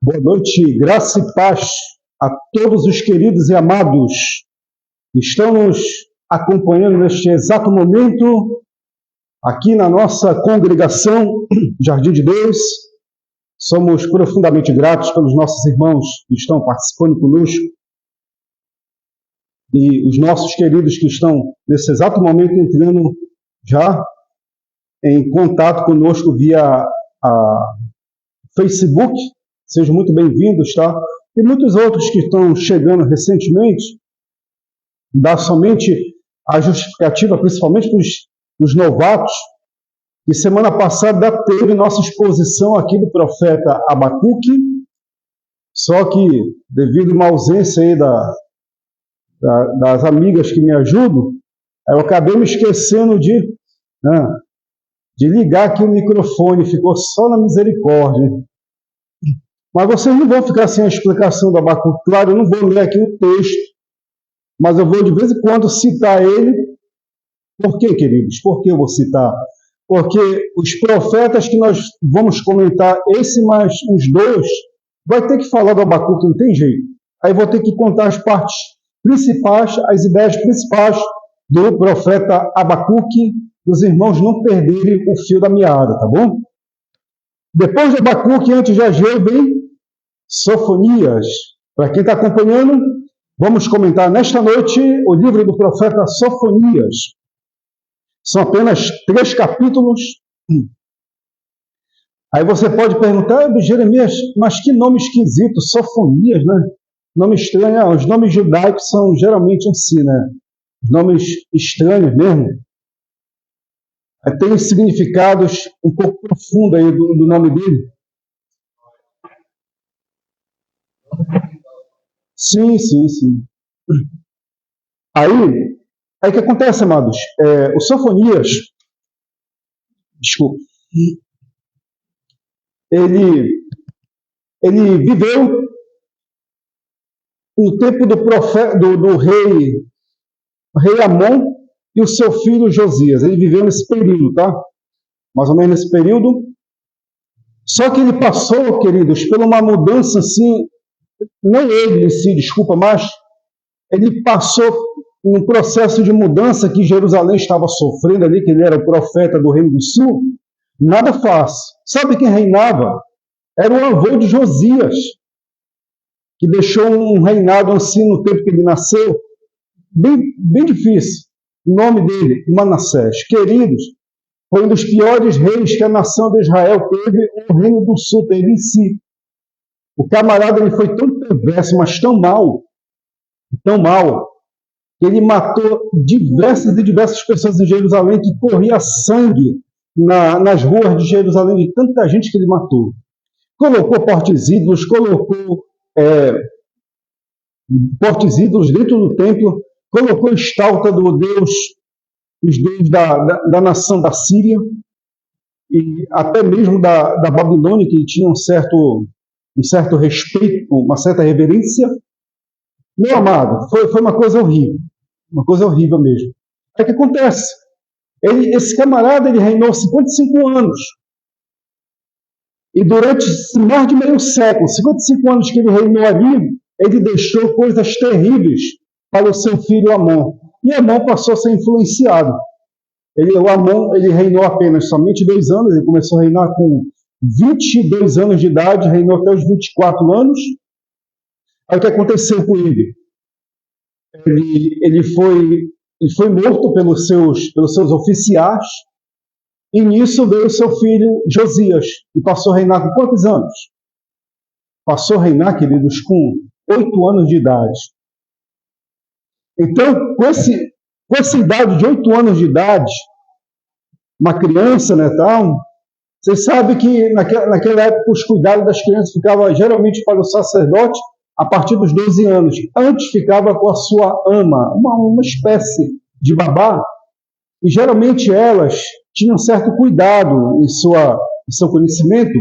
Boa noite, graça e paz a todos os queridos e amados que estão nos acompanhando neste exato momento aqui na nossa congregação Jardim de Deus. Somos profundamente gratos pelos nossos irmãos que estão participando conosco e os nossos queridos que estão nesse exato momento entrando já em contato conosco via a Facebook. Sejam muito bem-vindos, tá? E muitos outros que estão chegando recentemente, dá somente a justificativa, principalmente para os novatos, que semana passada teve nossa exposição aqui do profeta Abacuque, só que devido a uma ausência aí das amigas que me ajudam, eu acabei me esquecendo de ligar aqui o microfone, ficou só na misericórdia. Mas vocês não vão ficar sem a explicação do Abacuque. Claro, eu não vou ler aqui o texto, mas eu vou de vez em quando citar ele. Por quê, queridos? Por que eu vou citar? Porque os profetas que nós vamos comentar, esse mais uns dois, vai ter que falar do Abacuque, não tem jeito. Aí vou ter que contar as partes principais, as ideias principais do profeta Abacuque, para os irmãos não perderem o fio da meada, tá bom? Depois de Abacuque, antes de Ageu, vem Sofonias. Para quem está acompanhando, vamos comentar nesta noite o livro do profeta Sofonias. São apenas 3 capítulos. Aí você pode perguntar, Jeremias, mas que nome esquisito, Sofonias, né? Nome estranho, os nomes judaicos são geralmente assim, né? Os nomes estranhos mesmo. Tem significados um pouco profundos aí do nome dele. Sim. Aí o que acontece, amados? O Sofonias, desculpa, ele viveu no tempo do rei Amon e o seu filho Josias. Ele viveu nesse período, tá? Mais ou menos nesse período. Só que ele passou, queridos, por uma mudança assim, não ele em si, desculpa, mas ele passou um processo de mudança que Jerusalém estava sofrendo ali, que ele era o profeta do Reino do Sul. Nada fácil. Sabe quem reinava? Era o avô de Josias, que deixou um reinado assim no tempo que ele nasceu, bem difícil. O nome dele, Manassés. Queridos, foi um dos piores reis que a nação de Israel teve, o Reino do Sul teve em si. O camarada ele foi tão perverso, mas tão mal, que ele matou diversas pessoas em Jerusalém, que corria sangue nas ruas de Jerusalém, de tanta gente que ele matou. Colocou portes ídolos, portes ídolos dentro do templo, colocou estátua dos deuses da nação da Síria, e até mesmo da Babilônia, que tinha um certo respeito, uma certa reverência. Meu amado, foi uma coisa horrível mesmo. Aí o que acontece? Esse camarada ele reinou 55 anos. E durante mais de meio século, 55 anos que ele reinou ali, ele deixou coisas terríveis para o seu filho Amon. E Amon passou a ser influenciado. O Amon ele reinou apenas somente 2 anos, ele começou a reinar com 22 anos de idade, reinou até os 24 anos. Aí o que aconteceu com ele? Ele foi morto pelos seus oficiais, e nisso veio seu filho Josias, e passou a reinar com quantos anos? Passou a reinar, queridos, com 8 anos de idade. Então, com essa idade de 8 anos de idade, uma criança, né, tal, vocês sabem que naquela época os cuidados das crianças ficavam geralmente para o sacerdote a partir dos 12 anos. Antes ficava com a sua ama, uma espécie de babá, e geralmente elas tinham certo cuidado em seu conhecimento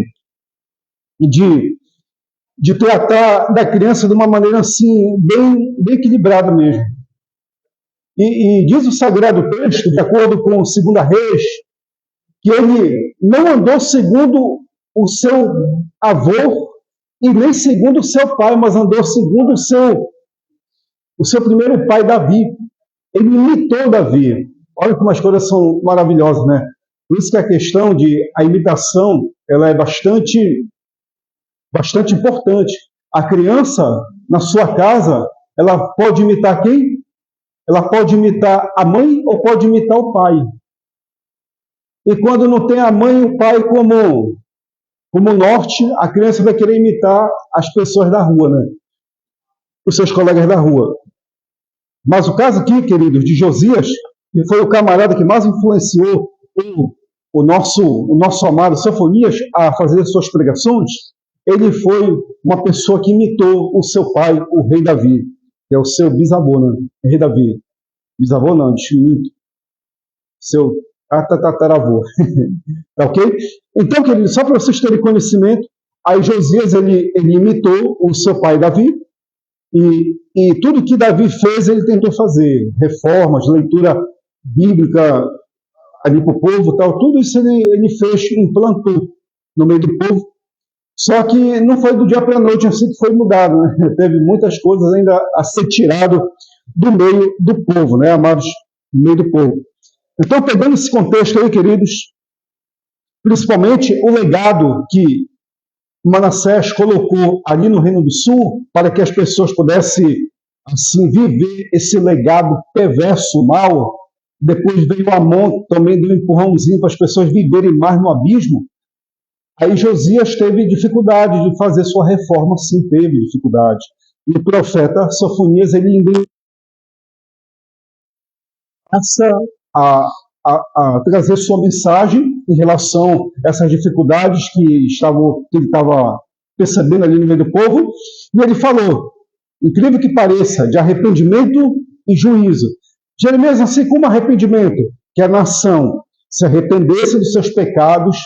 de tratar da criança de uma maneira assim, bem equilibrada mesmo. E diz o Sagrado Texto, de acordo com 2 Reis, que ele não andou segundo o seu avô e nem segundo o seu pai, mas andou segundo o seu primeiro pai, Davi. Ele imitou Davi. Olha como as coisas são maravilhosas, né? Por isso que a questão de a imitação, ela é bastante importante. A criança, na sua casa, ela pode imitar quem? Ela pode imitar a mãe ou pode imitar o pai. E quando não tem a mãe e o pai como norte, a criança vai querer imitar as pessoas da rua, né? Os seus colegas da rua. Mas o caso aqui, queridos, de Josias, que foi o camarada que mais influenciou o nosso amado Sofonias a fazer suas pregações, ele foi uma pessoa que imitou o seu pai, o rei Davi, que é o seu bisavô, né? Rei Davi. Bisavô não, desminto. Seu tataravô. Tá ok? Então, querido, só para vocês terem conhecimento, aí Josias, ele imitou o seu pai Davi, e tudo que Davi fez, ele tentou fazer. Reformas, leitura bíblica ali para o povo, tal, tudo isso ele fez, implantou no meio do povo. Só que não foi do dia para a noite assim que foi mudado, né? Teve muitas coisas ainda a ser tirado do meio do povo, né, amados? Do meio do povo. Então, pegando esse contexto aí, queridos, principalmente o legado que Manassés colocou ali no Reino do Sul, para que as pessoas pudessem, assim, viver esse legado perverso, mal. Depois veio Amon, também deu um empurrãozinho para as pessoas viverem mais no abismo. Aí Josias teve dificuldade de fazer sua reforma, sim, teve dificuldade. E o profeta Sofonias, ele passa a trazer sua mensagem em relação a essas dificuldades que ele estava percebendo ali no meio do povo, e ele falou, incrível que pareça, de arrependimento e juízo. Jeremias, assim como arrependimento, que a nação se arrependesse dos seus pecados,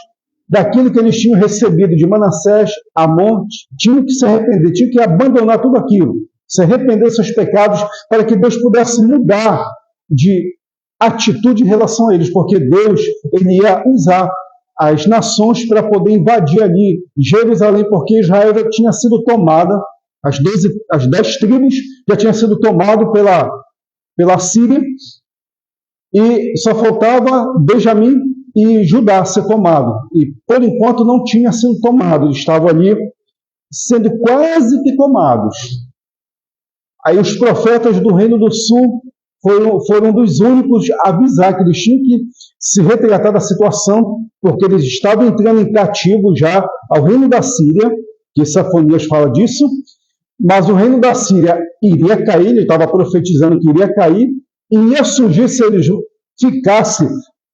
daquilo que eles tinham recebido de Manassés, Amon, tinham que se arrepender, tinham que abandonar tudo aquilo, se arrepender dos seus pecados, para que Deus pudesse mudar de atitude em relação a eles, porque Deus, ele ia usar as nações para poder invadir ali Jerusalém, porque Israel já tinha sido tomada, as 10 tribos já tinham sido tomadas pela Síria, e só faltava Benjamim e Judá ser tomado. E, por enquanto, não tinha sido tomado, eles estavam ali sendo quase que tomados. Aí os profetas do Reino do Sul foram dos únicos a avisar que eles tinham que se retratar da situação, porque eles estavam entrando em cativo já ao reino da Síria, que Sofonias fala disso, mas o reino da Síria iria cair, ele estava profetizando que iria cair, e ia surgir, se eles ficassem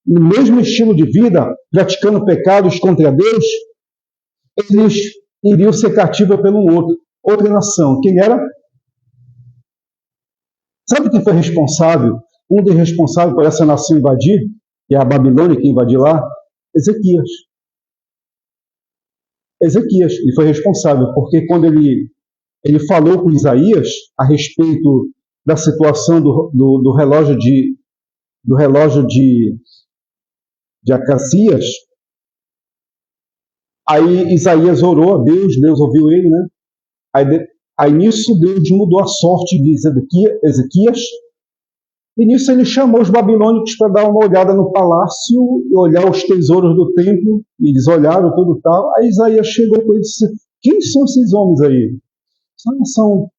no mesmo estilo de vida, praticando pecados contra Deus, eles iriam ser cativos pelo outra nação. Quem era? Sabe quem foi responsável? Um dos responsáveis por essa nação invadir, que é a Babilônia que invadiu lá? Ezequias. Ezequias, ele foi responsável, porque quando ele falou com Isaías a respeito da situação do relógio de Acasias, aí Isaías orou a Deus ouviu ele, né? Aí nisso Deus mudou a sorte de Ezequias, e nisso ele chamou os babilônicos para dar uma olhada no palácio e olhar os tesouros do templo, e eles olharam tudo tal. Aí Isaías chegou com ele e disse: quem são esses homens aí? São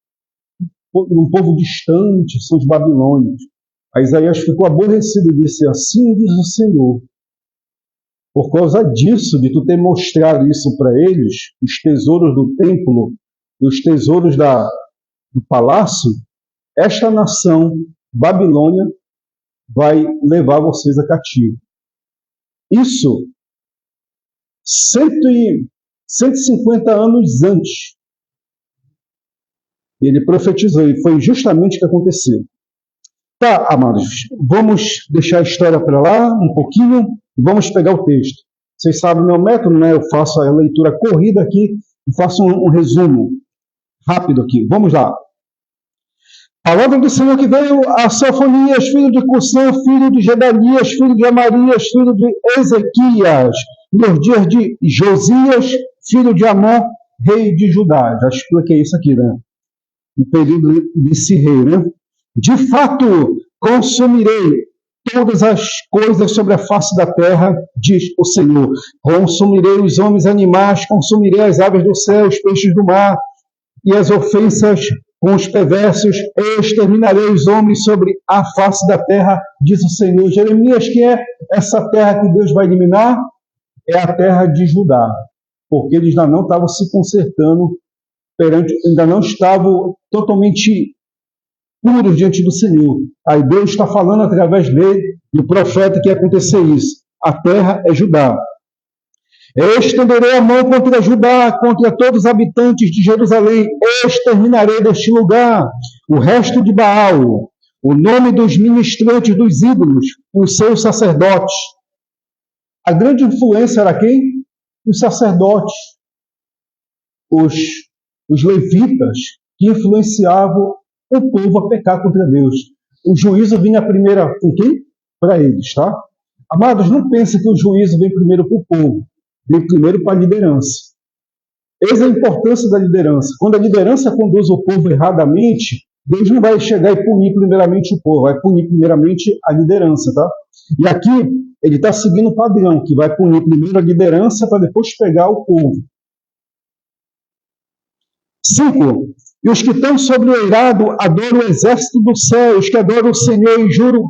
um povo distante, são os babilônios. Aí Isaías ficou aborrecido e disse: assim diz o Senhor, por causa disso, de tu ter mostrado isso para eles, os tesouros do templo e os tesouros do palácio, esta nação, Babilônia, vai levar vocês a cativo. Isso 150 anos antes. Ele profetizou, e foi justamente o que aconteceu. Tá, amados, vamos deixar a história para lá um pouquinho e vamos pegar o texto. Vocês sabem o meu método, né? Eu faço a leitura corrida aqui e faço um resumo rápido aqui. Vamos lá. Palavra do Senhor que veio a Sofonias, filho de Cussã, filho de Gedalias, filho de Amarias, filho de Ezequias, nos dias de Josias, filho de Amon, rei de Judá. Já expliquei isso aqui, né? No período desse rei, né? De fato, consumirei todas as coisas sobre a face da terra, diz o Senhor. Consumirei os homens e animais, consumirei as aves do céu, os peixes do mar, e as ofensas com os perversos, exterminarei os homens sobre a face da terra, diz o Senhor. Jeremias, que é essa terra que Deus vai eliminar? É a terra de Judá, porque eles ainda não estavam se consertando ainda não estavam totalmente puros diante do Senhor. Aí Deus está falando através dele, do profeta, que ia acontecer isso. A terra é Judá. Eu estenderei a mão contra Judá, contra todos os habitantes de Jerusalém. Exterminarei deste lugar o resto de Baal, o nome dos ministrantes dos ídolos, os seus sacerdotes. A grande influência era quem? Os sacerdotes, os levitas, que influenciavam o povo a pecar contra Deus. O juízo vinha primeiro com quem? Para eles, tá? Amados, não pensem que o juízo vem primeiro para o povo, vem primeiro para a liderança. Eis a importância da liderança. Quando a liderança conduz o povo erradamente, Deus não vai chegar e punir primeiramente o povo, vai punir primeiramente a liderança, tá? E aqui ele está seguindo o padrão, que vai punir primeiro a liderança para depois pegar o povo. 5. E os que estão sobre o eirado adoram o exército do céu, os que adoram o Senhor e juro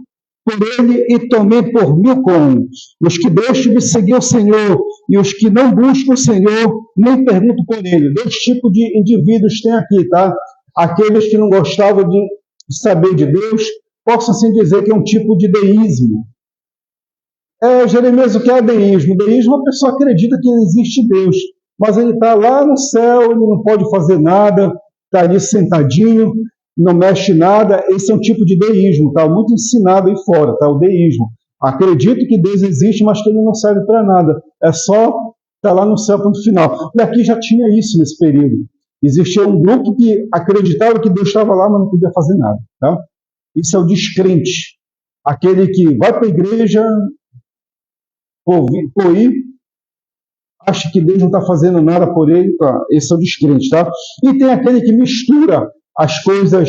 por ele e tomei por Milcom. Os que deixam de seguir o Senhor e os que não buscam o Senhor, nem perguntam por ele. 2 tipos de indivíduos tem aqui, tá? Aqueles que não gostavam de saber de Deus, posso assim dizer que é um tipo de deísmo. Jeremias, o que é deísmo? Deísmo é uma pessoa que acredita que existe Deus, mas ele está lá no céu, ele não pode fazer nada, está ali sentadinho, não mexe nada. Esse é um tipo de deísmo, está muito ensinado aí fora, tá? O deísmo. Acredito que Deus existe, mas que ele não serve para nada. É só estar lá no céu, ponto final. E aqui já tinha isso nesse período. Existia um grupo que acreditava que Deus estava lá, mas não podia fazer nada, tá? Isso é o descrente. Aquele que vai para a igreja, por ir, acha que Deus não está fazendo nada por ele, tá? Esse é o descrente, tá? E tem aquele que mistura as coisas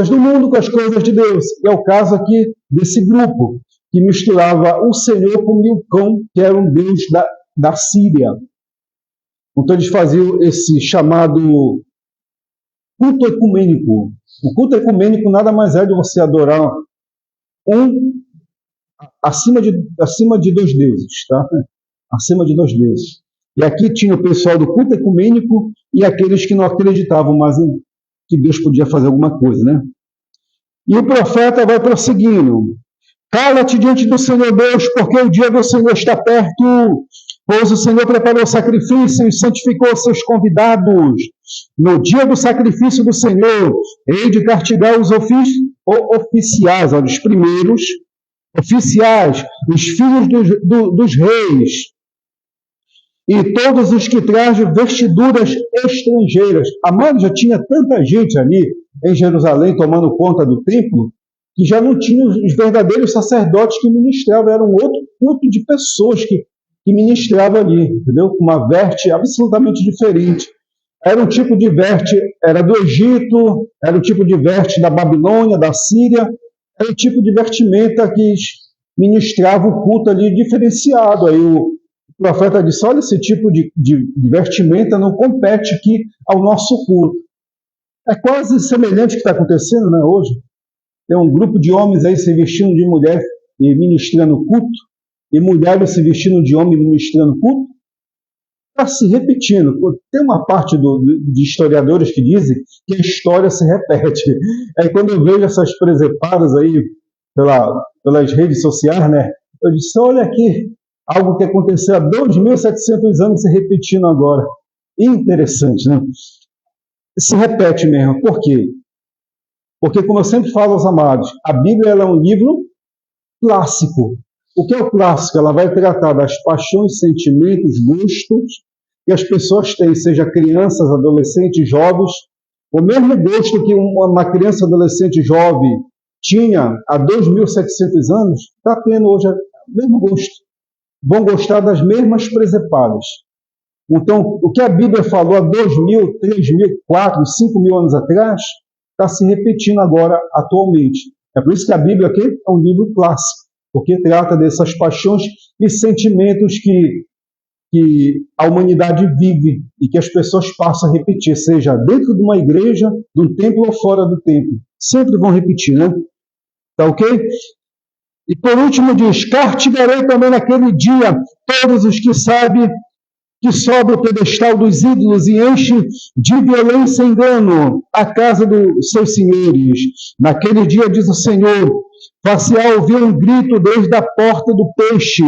do mundo com as coisas de Deus. É o caso aqui desse grupo, que misturava o Senhor com Milcom, que era um deus da Síria. Então eles faziam esse chamado culto ecumênico. O culto ecumênico nada mais é de você adorar acima de 2 deuses, tá? Acima de 2 deuses. E aqui tinha o pessoal do culto ecumênico e aqueles que não acreditavam mais que Deus podia fazer alguma coisa, né? E o profeta vai prosseguindo. Cala-te diante do Senhor Deus, porque o dia do Senhor está perto, pois o Senhor preparou sacrifício e santificou seus convidados. No dia do sacrifício do Senhor, hei de castigar os oficiais, os primeiros oficiais, os filhos dos reis, e todos os que trazem vestiduras estrangeiras. Amado, já tinha tanta gente ali em Jerusalém tomando conta do templo, que já não tinha os verdadeiros sacerdotes que ministravam, era um outro culto de pessoas que ministravam ali, entendeu? Uma veste absolutamente diferente. Era um tipo de veste, era do Egito, era um tipo de veste da Babilônia, da Síria, era um tipo de vestimenta que ministrava o culto ali diferenciado. Aí o profeta disse, olha, esse tipo de vestimenta não compete aqui ao nosso culto. É quase semelhante ao que está acontecendo, né, hoje. Tem um grupo de homens aí se vestindo de mulher e ministrando culto, e mulheres se vestindo de homem e ministrando culto. Está se repetindo. Tem uma parte de historiadores que dizem que a história se repete. Aí quando eu vejo essas presepadas aí pelas redes sociais, né, eu disse, olha aqui, algo que aconteceu há 2.700 anos se repetindo agora. Interessante, né? Se repete mesmo. Por quê? Porque, como eu sempre falo aos amados, a Bíblia ela é um livro clássico. O que é o clássico? Ela vai tratar das paixões, sentimentos, gostos que as pessoas têm, seja crianças, adolescentes, jovens. O mesmo gosto que uma criança, adolescente, jovem tinha há 2.700 anos, está tendo hoje o mesmo gosto. Vão gostar das mesmas presepadas. Então, o que a Bíblia falou há 2.000, 3.000, 4.000, 5.000 anos atrás, está se repetindo agora, atualmente. É por isso que a Bíblia aqui é um livro clássico, porque trata dessas paixões e sentimentos que a humanidade vive e que as pessoas passam a repetir, seja dentro de uma igreja, de um templo ou fora do templo. Sempre vão repetir, né? Tá ok? E por último diz, castigarei também naquele dia todos os que sabem que sobe o pedestal dos ídolos e enche de violência e engano a casa dos seus senhores. Naquele dia, diz o Senhor, far-se-á ouvir um grito desde a porta do peixe,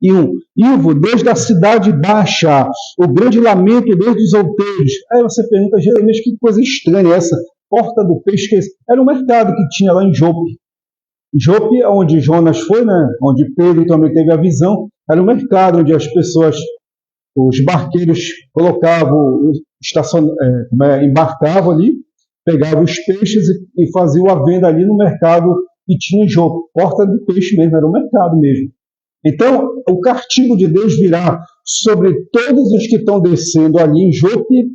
e um ivo desde a cidade baixa, o grande lamento desde os outeiros. Aí você pergunta, Jeremias, que coisa estranha essa? Porta do peixe, era um mercado que tinha lá em Jope. Jope, onde Jonas foi, né? Onde Pedro também teve a visão, era um mercado onde as pessoas, os barqueiros colocavam, embarcavam ali, pegavam os peixes e faziam a venda ali no mercado que tinha em Jope. Porta do peixe mesmo, era um mercado mesmo. Então, o castigo de Deus virá sobre todos os que estão descendo ali em Jope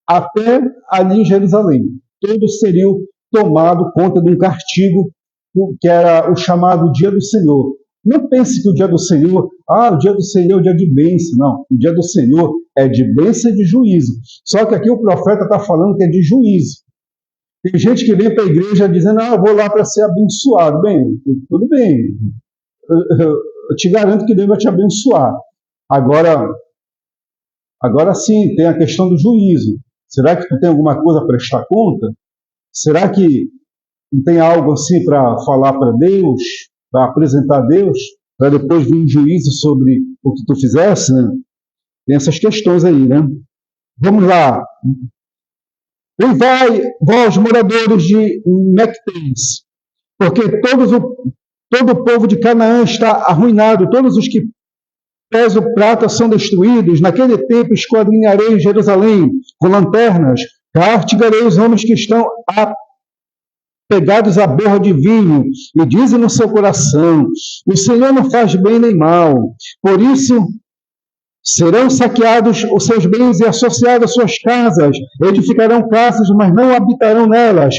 até ali em Jerusalém. Todos seriam tomados conta de um castigo que era o chamado Dia do Senhor. Não pense que o Dia do Senhor, o Dia do Senhor é o dia de bênção. Não, o Dia do Senhor é de bênção e de juízo. Só que aqui o profeta está falando que é de juízo. Tem gente que vem para a igreja dizendo, eu vou lá para ser abençoado. Bem, tudo bem. Eu te garanto que Deus vai te abençoar. Agora sim, tem a questão do juízo. Será que tu tem alguma coisa a prestar conta? Será que não tem algo assim para falar para Deus, para apresentar a Deus, para depois vir um juízo sobre o que tu fizesse? Né? Tem essas questões aí, né? Vamos lá. E vai, vós, moradores de Mectens, porque todo o povo de Canaã está arruinado, todos os que pesam prata são destruídos. Naquele tempo esquadrinharei Jerusalém com lanternas, castigarei os homens que estão pegados à borra de vinho, e dizem no seu coração, o Senhor não faz bem nem mal. Por isso serão saqueados os seus bens e associadas às suas casas, edificarão casas, mas não habitarão nelas.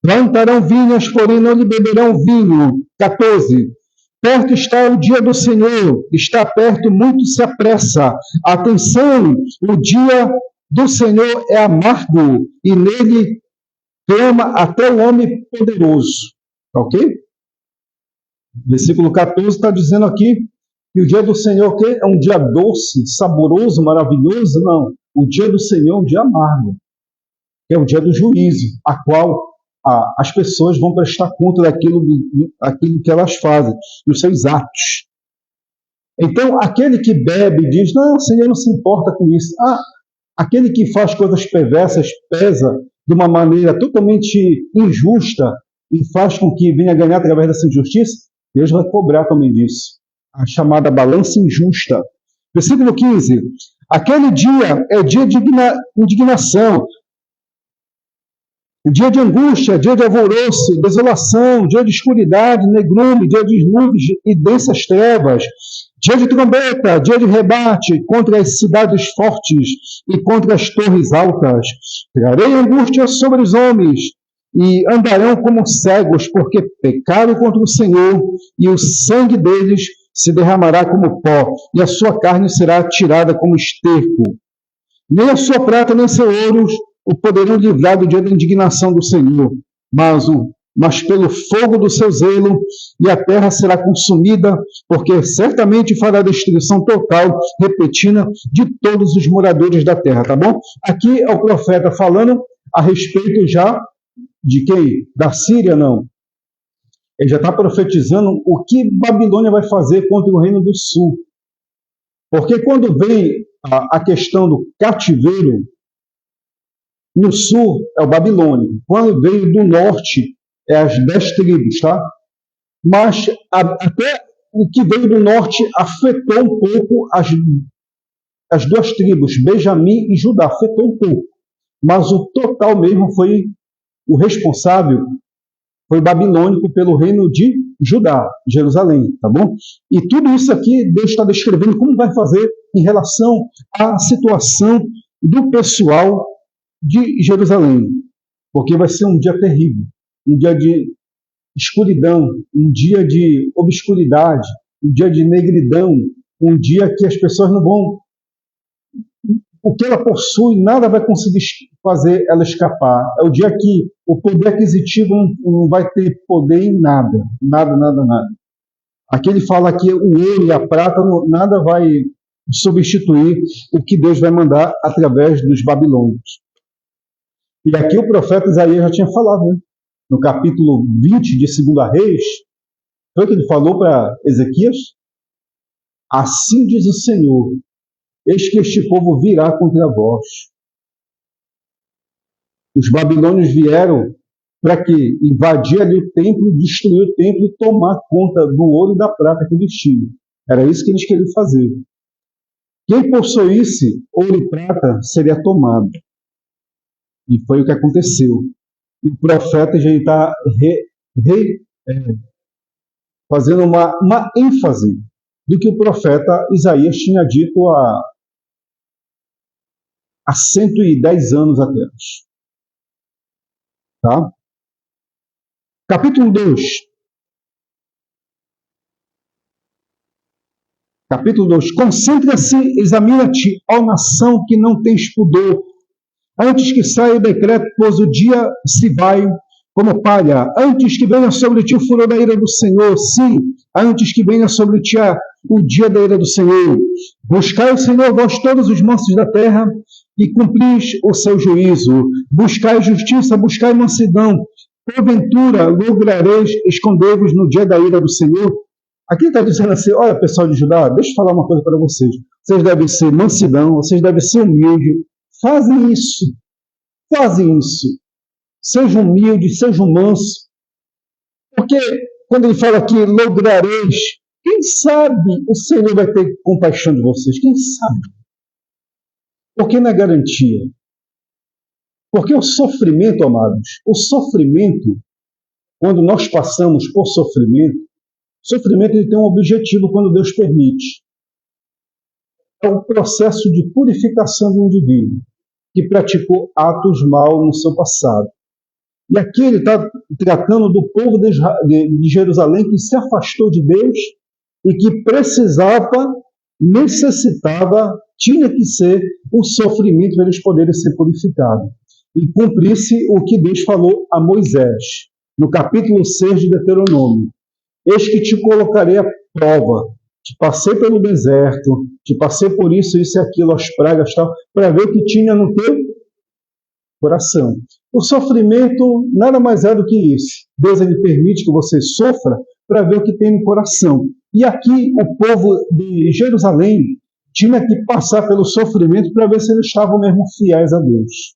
Plantarão vinhas, porém não lhe beberão vinho. 14. Perto está o dia do Senhor, está perto, muito se apressa. Atenção, o dia do Senhor é amargo, e nele clama até o homem poderoso. Ok? Versículo 14 está dizendo aqui que o dia do Senhor é um dia doce, saboroso, maravilhoso. Não, o dia do Senhor é um dia amargo, que é o dia do juízo, a qual as pessoas vão prestar conta daquilo que elas fazem, dos seus atos. Então, aquele que bebe diz, não, o Senhor não se importa com isso. Aquele que faz coisas perversas pesa de uma maneira totalmente injusta e faz com que venha ganhar através dessa injustiça, Deus vai cobrar também disso. A chamada balança injusta. Versículo 15. Aquele dia é dia de indignação, dia de angústia, dia de alvoroço, desolação, dia de escuridade, negrume, dia de nuvens e densas trevas, dia de trombeta, dia de rebate contra as cidades fortes e contra as torres altas. Trarei angústia sobre os homens e andarão como cegos, porque pecaram contra o Senhor, e o sangue deles se derramará como pó, e a sua carne será tirada como esterco. Nem a sua prata, nem seu ouro o poderão livrar do dia da indignação do Senhor, mas pelo fogo do seu zelo, e a terra será consumida, porque certamente fará destruição total, repentina, de todos os moradores da terra, tá bom? Aqui é o profeta falando a respeito já de quem? Da Síria, não. Ele já está profetizando o que Babilônia vai fazer contra o Reino do Sul. Porque quando vem a questão do cativeiro, no sul é o Babilônia. Quando veio do norte, é as 10 tribos, tá? Mas até o que veio do norte afetou um pouco as duas tribos, Benjamim e Judá, afetou um pouco. Mas o total mesmo foi o responsável foi babilônico pelo reino de Judá, Jerusalém, tá bom? E tudo isso aqui Deus está descrevendo como vai fazer em relação à situação do pessoal de Jerusalém, porque vai ser um dia terrível, um dia de escuridão, um dia de obscuridade, um dia de negridão, um dia que as pessoas não vão... O que ela possui, nada vai conseguir fazer ela escapar. É o dia que o poder aquisitivo não vai ter poder em nada. Nada, nada, nada. Aqui ele fala que o ouro e a prata, nada vai substituir o que Deus vai mandar através dos babilônios. E aqui o profeta Isaías já tinha falado, né? No capítulo 20 de 2 Reis, foi o que ele falou para Ezequias? Assim diz o Senhor, eis que este povo virá contra vós. Os babilônios vieram para que invadir ali o templo, destruir o templo e tomar conta do ouro e da prata que eles tinham. Era isso que eles queriam fazer. Quem possuísse ouro e prata seria tomado. E foi o que aconteceu. E o profeta já está fazendo uma ênfase do que o profeta Isaías tinha dito há 110 anos atrás. Tá? Capítulo 2. Capítulo 2. Concentra-se, examina-te, ó nação que não tens pudor, antes que saia o decreto, pois o dia se vai como palha, antes que venha sobre ti o furor da ira do Senhor, sim, antes que venha sobre ti o dia da ira do Senhor. Buscai o Senhor, vós todos os mansos da terra, e cumpris o seu juízo. Buscai justiça, buscai mansidão. Porventura lograreis esconder-vos no dia da ira do Senhor. Aqui está dizendo assim, olha pessoal de Judá, deixa eu falar uma coisa para vocês. Vocês devem ser mansidão, vocês devem ser humildes. Fazem isso. Fazem isso. Sejam humildes, sejam mansos. Porque quando ele fala aqui, lograreis, quem sabe o Senhor vai ter compaixão de vocês? Quem sabe? Porque não é garantia. Porque o sofrimento, amados, o sofrimento, quando nós passamos por sofrimento, o sofrimento ele tem um objetivo quando Deus permite. É o processo de purificação do indivíduo que praticou atos maus no seu passado. E aqui ele está tratando do povo de Jerusalém que se afastou de Deus e que precisava, necessitava, tinha que ser o sofrimento para eles poderem ser purificados. E cumprisse o que Deus falou a Moisés, no capítulo 6 de Deuteronômio. Eis que te colocarei à prova, te passei pelo deserto, te passei por isso, isso e aquilo, as pragas, tal, para ver o que tinha no teu coração. O sofrimento nada mais é do que isso. Deus ele permite que você sofra para ver o que tem no coração. E aqui o povo de Jerusalém tinha que passar pelo sofrimento para ver se eles estavam mesmo fiéis a Deus.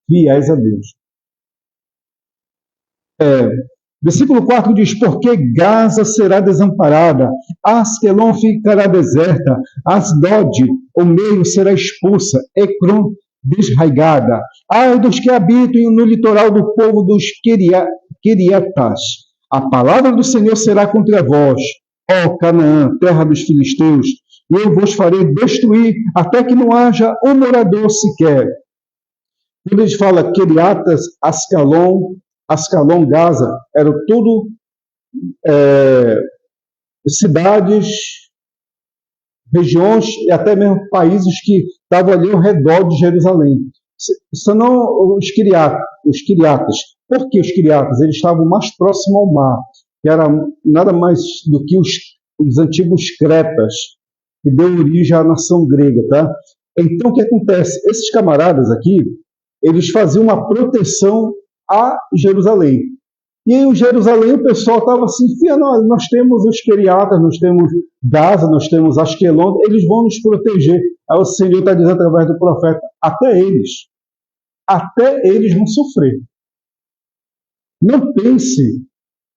Fiéis a Deus. Versículo 4 diz, porque Gaza será desamparada, Asquelon ficará deserta, Asdod, o meio, será expulsa, Ecrom desraigada. Ai dos que habitam no litoral do povo dos Queriatas. A palavra do Senhor será contra vós, ó Canaã, terra dos filisteus, e eu vos farei destruir até que não haja um morador sequer. Quando eles falam Queriatas, Ascalon, Gaza, eram tudo cidades, regiões e até mesmo países que estavam ali ao redor de Jerusalém. Senão os Quiriatas. Por que os Quiriatas? Eles estavam mais próximos ao mar, que era nada mais do que os antigos Cretas, que deu origem à nação grega. Tá? Então o que acontece? Esses camaradas aqui, eles faziam uma proteção a Jerusalém. E em Jerusalém o pessoal estava assim, nós temos os Queriatas, nós temos Gaza, nós temos Asquelon, eles vão nos proteger. Aí o Senhor está dizendo através do profeta, até eles vão sofrer. Não pense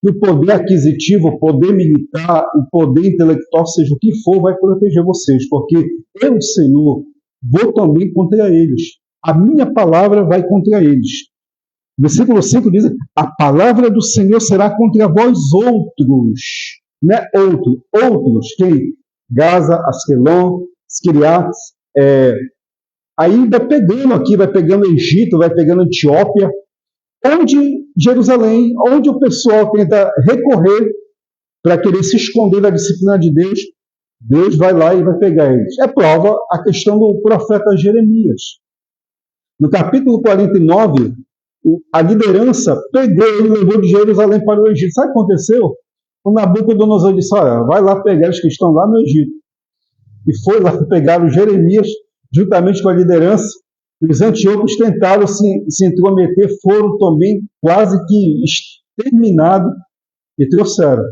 que o poder aquisitivo, o poder militar, o poder intelectual, seja o que for, vai proteger vocês, porque eu, Senhor, vou também contra eles. A minha palavra vai contra eles. Versículo 5 diz: a palavra do Senhor será contra vós outros. Não é outros. Quem? Gaza, Asquelon, Skiriat. Aí vai pegando aqui, vai pegando Egito, vai pegando Etiópia, onde Jerusalém, onde o pessoal tenta recorrer para querer se esconder da disciplina de Deus, Deus vai lá e vai pegar eles. É prova a questão do profeta Jeremias. No capítulo 49, a liderança pegou ele e levou de Jerusalém para o Egito. Sabe o que aconteceu? O Nabucodonosor disse: olha, vai lá pegar os que estão lá no Egito. E foi lá pegar o Jeremias, juntamente com a liderança. Os antíocos tentaram se intrometer, foram também quase que exterminados e trouxeram.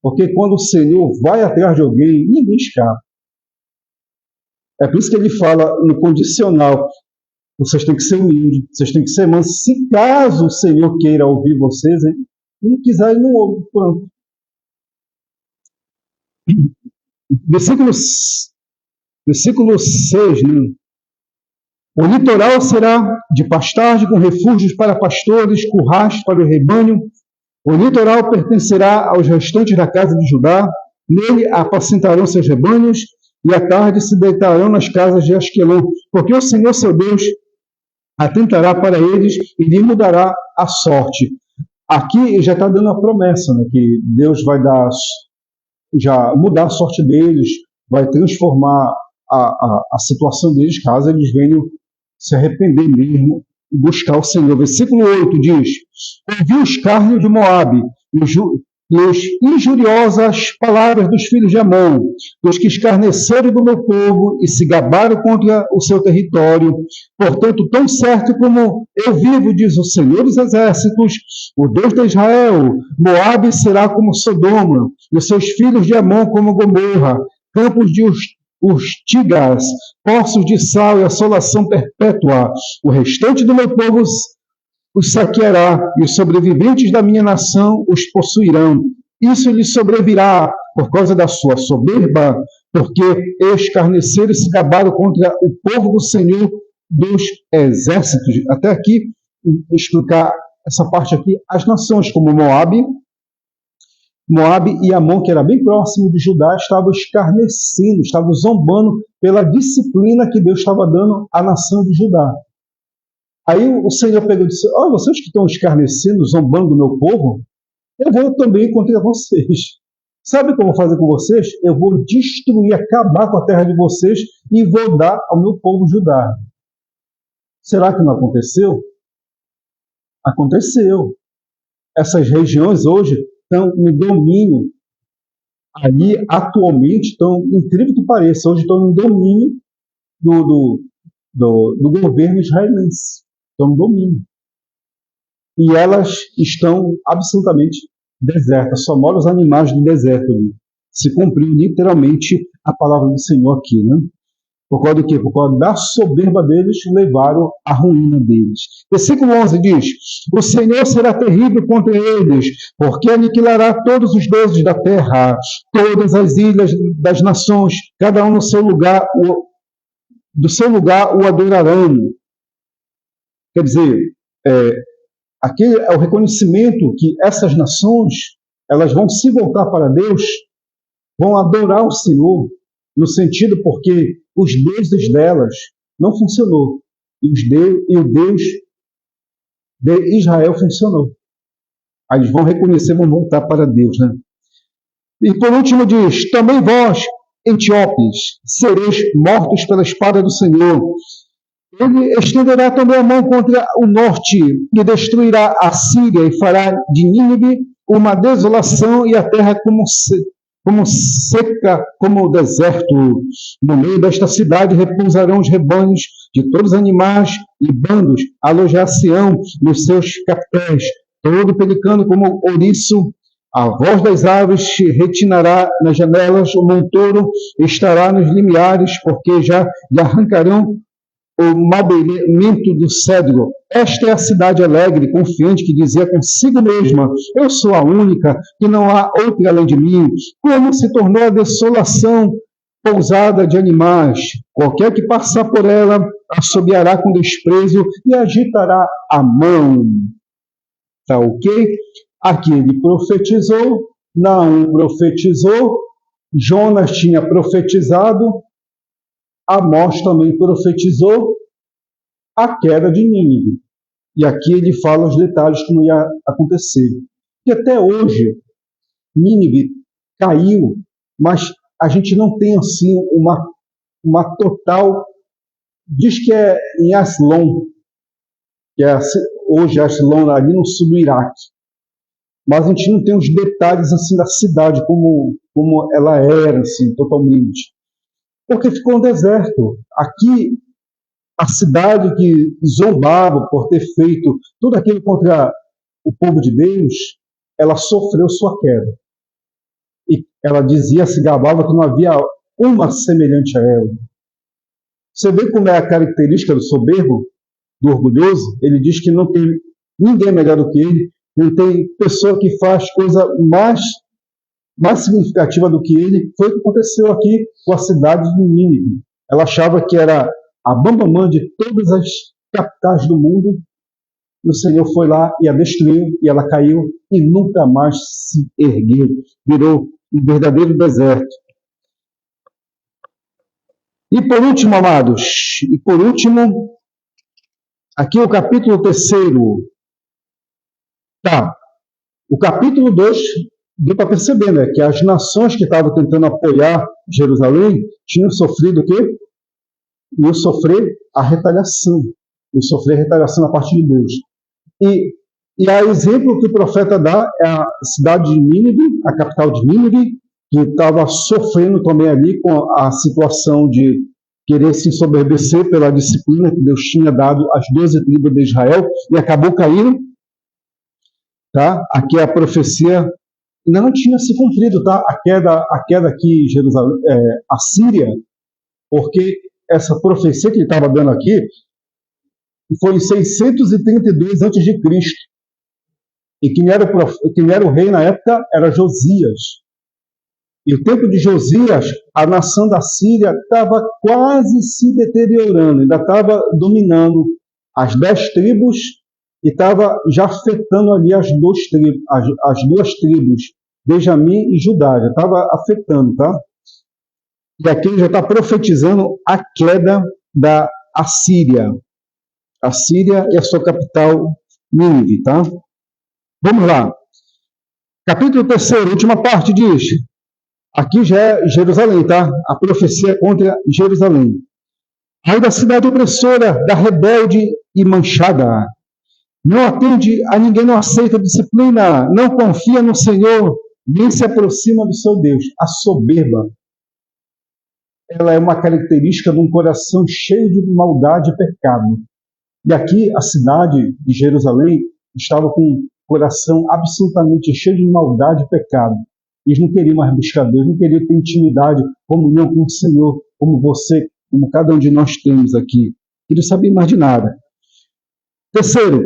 Porque quando o Senhor vai atrás de alguém, ninguém escapa. É por isso que ele fala no condicional: vocês têm que ser humildes, vocês têm que ser mansos. Se caso o Senhor queira ouvir vocês, hein, e não quiser, ele não ouve. Pronto. Versículo 6, né? O litoral será de pastagem, com refúgios para pastores, currais para o rebanho. O litoral pertencerá aos restantes da casa de Judá. Nele apacentarão seus rebanhos, e à tarde se deitarão nas casas de Asquelon, porque o Senhor seu Deus atentará para eles e lhe mudará a sorte. Aqui já está dando a promessa, né, que Deus vai mudar a sorte deles, vai transformar a situação deles, caso eles venham se arrepender mesmo e buscar o Senhor. Versículo 8 diz: ouvi o escárnio de Moabe e as injuriosas palavras dos filhos de Amon, dos que escarneceram do meu povo e se gabaram contra o seu território. Portanto, tão certo como eu vivo, diz o Senhor dos Exércitos, o Deus de Israel, Moabe será como Sodoma, e os seus filhos de Amon como Gomorra, campos de urtigas, poços de sal e assolação perpétua. O restante do meu povo os saqueará, e os sobreviventes da minha nação os possuirão. Isso lhes sobrevirá por causa da sua soberba, porque escarneceram e se gabaram contra o povo do Senhor dos Exércitos. Até aqui, vou explicar essa parte aqui. As nações como Moabe e Amon, que era bem próximo de Judá, estavam escarnecendo, estavam zombando pela disciplina que Deus estava dando à nação de Judá. Aí o Senhor pegou e disse: olha, vocês que estão escarnecendo, zombando do meu povo, eu vou também contra vocês. Sabe o que eu vou fazer com vocês? Eu vou destruir, acabar com a terra de vocês e vou dar ao meu povo Judá. Será que não aconteceu? Aconteceu. Essas regiões hoje estão em domínio, ali atualmente estão, incrível que pareça, hoje estão em domínio do governo israelense. Estão em domínio. E elas estão absolutamente desertas, só moram os animais do deserto ali. Se cumpriu literalmente a palavra do Senhor aqui, né? Por causa do quê? Por causa da soberba deles, levaram a ruína deles. Versículo 11 diz: o Senhor será terrível contra eles, porque aniquilará todos os deuses da terra, todas as ilhas das nações, cada um no seu lugar, do seu lugar o adorarão. Quer dizer, aqui é o reconhecimento que essas nações, elas vão se voltar para Deus, vão adorar o Senhor, no sentido porque os deuses delas não funcionou. E o Deus de Israel funcionou. Aí eles vão reconhecer, vão voltar para Deus, né? E por último diz: também vós, etíopes, sereis mortos pela espada do Senhor. Ele estenderá também a mão contra o norte e destruirá a Síria e fará de Nínive uma desolação e a terra como seca, como o deserto. No meio desta cidade repousarão os rebanhos de todos os animais e bandos, alojar-se-ão nos seus capéis, todo pelicano como ouriço. A voz das aves retinará nas janelas, o montouro estará nos limiares, porque já lhe arrancarão o madeiramento do cedro. Esta é a cidade alegre, confiante, que dizia consigo mesma: eu sou a única, que não há outra além de mim. Como se tornou a desolação pousada de animais. Qualquer que passar por ela assobiará com desprezo e agitará a mão. Tá ok? Aqui ele profetizou, Naum profetizou, Jonas tinha profetizado, Amós também profetizou a queda de Nínive. E aqui ele fala os detalhes que não ia acontecer. E até hoje, Nínive caiu, mas a gente não tem assim uma total. Diz que é em Aslan, que é hoje Aslan, ali no sul do Iraque. Mas a gente não tem os detalhes assim da cidade, como ela era, assim, totalmente. Porque ficou um deserto. Aqui, a cidade que zombava por ter feito tudo aquilo contra o povo de Deus, ela sofreu sua queda. E ela dizia, se gabava que não havia uma semelhante a ela. Você vê como é a característica do soberbo, do orgulhoso? Ele diz que não tem ninguém melhor do que ele, não tem pessoa que faz coisa mais significativa do que ele. Foi o que aconteceu aqui com a cidade de Nínive. Ela achava que era a bambamã de todas as capitais do mundo, e o Senhor foi lá e a destruiu, e ela caiu e nunca mais se ergueu. Virou um verdadeiro deserto. E por último, amados, aqui o capítulo 3. Tá. O capítulo 2 deu para perceber, né, que as nações que estavam tentando apoiar Jerusalém tinham sofrido o quê? Iam sofrer a retaliação. Iam sofrer a retaliação da parte de Deus. E a exemplo que o profeta dá é a cidade de Nínive, a capital de Nínive, que estava sofrendo também ali com a situação de querer se ensoberbecer pela disciplina que Deus tinha dado às 12 tribos de Israel, e acabou caindo. Tá? Aqui a profecia não tinha se cumprido, tá? A queda aqui em Jerusalém, a Síria, porque essa profecia que ele estava dando aqui foi em 632 a.C. E quem era o rei na época era Josias. E o tempo de Josias, a nação da Síria estava quase se deteriorando, ainda estava dominando as 10 tribos e estava já afetando ali as duas tribos, Benjamim e Judá, já estava afetando, tá? E aqui ele já está profetizando a queda da Assíria. A Síria e a sua capital, Nínive, tá? Vamos lá. Capítulo 3, última parte, diz. Aqui já é Jerusalém, tá? A profecia contra Jerusalém. Ai da cidade opressora, da rebelde e manchada. Não atende a ninguém, não aceita disciplina, não confia no Senhor, nem se aproxima do seu Deus. A soberba, ela é uma característica de um coração cheio de maldade e pecado. E aqui a cidade de Jerusalém estava com um coração absolutamente cheio de maldade e pecado. Eles não queriam mais buscar Deus, não queriam ter intimidade, comunhão com o Senhor, como você, como cada um de nós temos aqui. Eles não sabiam mais de nada. Terceiro,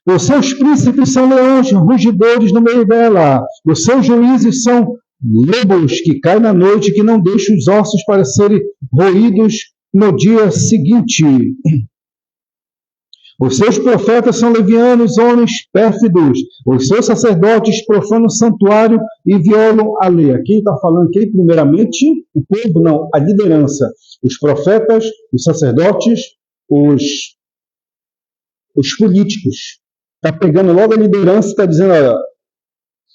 os seus príncipes são leões, rugidores no meio dela. Os seus juízes são lobos que caem na noite, que não deixam os ossos para serem roídos no dia seguinte. Os seus profetas são levianos, homens pérfidos. Os seus sacerdotes profanam o santuário e violam a lei. Aqui está falando que, primeiramente, o povo, não, a liderança. Os profetas, os sacerdotes, os políticos. Está pegando logo a liderança e está dizendo, olha,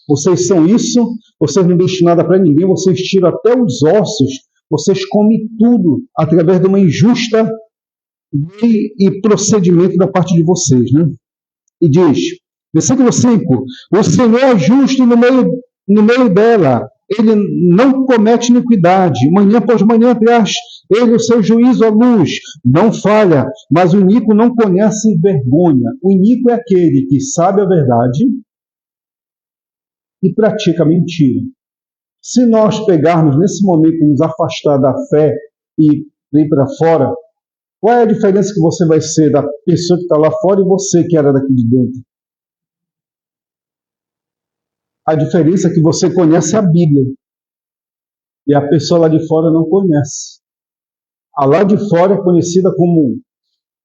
vocês são isso, vocês não deixam nada para ninguém, vocês tiram até os ossos, vocês comem tudo através de uma injusta lei e procedimento da parte de vocês, né? E diz, versículo 5, o Senhor é justo no meio dela, ele não comete iniquidade, manhã após manhã traz ele o seu juízo à luz, não falha, mas o iníquo não conhece vergonha. O iníquo é aquele que sabe a verdade e pratica a mentira. Se nós pegarmos nesse momento e nos afastar da fé e ir para fora, qual é a diferença que você vai ser da pessoa que está lá fora e você que era daqui de dentro? A diferença é que você conhece a Bíblia e a pessoa lá de fora não conhece. A lá de fora é conhecida como,